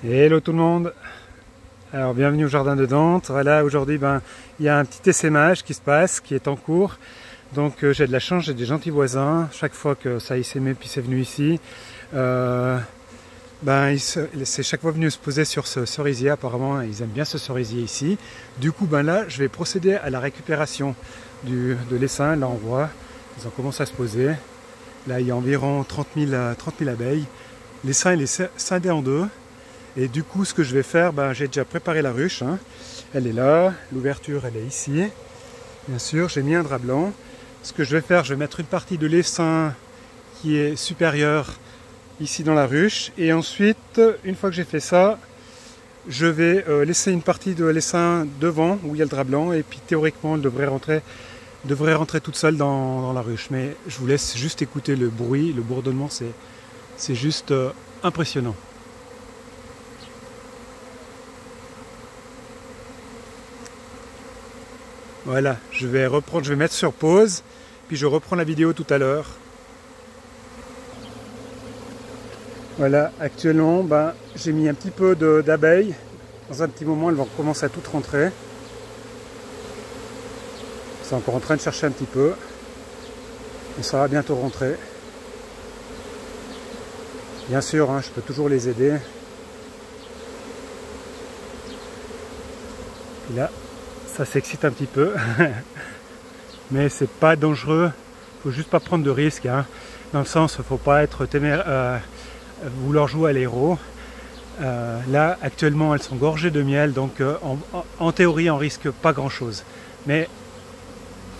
Hello tout le monde. Alors bienvenue au jardin de Dante. Voilà, aujourd'hui il y a un petit essaimage qui se passe, qui est en cours. Donc j'ai de la chance, j'ai des gentils voisins. Chaque fois que ça a essaimé puis c'est venu ici, c'est chaque fois venu se poser sur ce cerisier. Apparemment ils aiment bien ce cerisier ici. Du coup là je vais procéder à la récupération de l'essaim. Là on voit, ils ont commencé à se poser. Là il y a environ 30 000 abeilles. L'essaim il est scindé en deux. Et du coup, ce que je vais faire, j'ai déjà préparé la ruche. Hein. Elle est là, l'ouverture elle est ici. Bien sûr, j'ai mis un drap blanc. Ce que je vais faire, je vais mettre une partie de l'essaim qui est supérieure ici dans la ruche. Et ensuite, une fois que j'ai fait ça, je vais laisser une partie de l'essaim devant, où il y a le drap blanc. Et puis théoriquement, elle devrait rentrer toute seule dans la ruche. Mais je vous laisse juste écouter le bruit, le bourdonnement, c'est juste impressionnant. Voilà, je vais mettre sur pause, puis je reprends la vidéo tout à l'heure. Voilà, actuellement, j'ai mis un petit peu d'abeilles. Dans un petit moment, elles vont commencer à toutes rentrer. C'est encore en train de chercher un petit peu. Et ça va bientôt rentrer. Bien sûr, hein, je peux toujours les aider. Et là, ça s'excite un petit peu, mais c'est pas dangereux, faut juste pas prendre de risques, hein. Dans le sens, faut pas être vouloir jouer à l'héros. Là, actuellement, elles sont gorgées de miel, donc en théorie, on risque pas grand chose, mais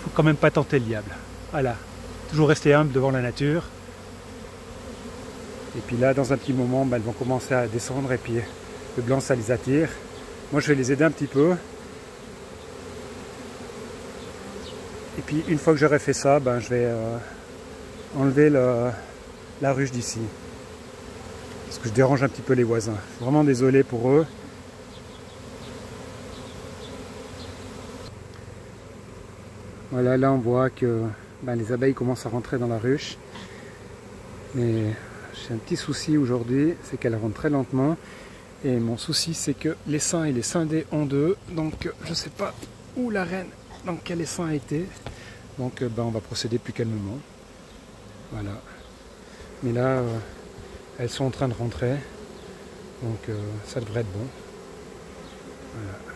faut quand même pas tenter le diable. Voilà, toujours rester humble devant la nature. Et puis là, dans un petit moment, elles vont commencer à descendre et puis le blanc, ça les attire. Moi, je vais les aider un petit peu. Et puis une fois que j'aurai fait ça, je vais enlever la ruche d'ici. Parce que je dérange un petit peu les voisins. Je suis vraiment désolé pour eux. Voilà, là on voit que les abeilles commencent à rentrer dans la ruche. Mais j'ai un petit souci aujourd'hui, c'est qu'elles rentrent très lentement. Et mon souci c'est que l'essaim il est scindé en deux. Donc je ne sais pas où la reine, dans quel essaim a été. Donc on va procéder plus calmement. Voilà. Mais là, elles sont en train de rentrer. Donc ça devrait être bon. Voilà.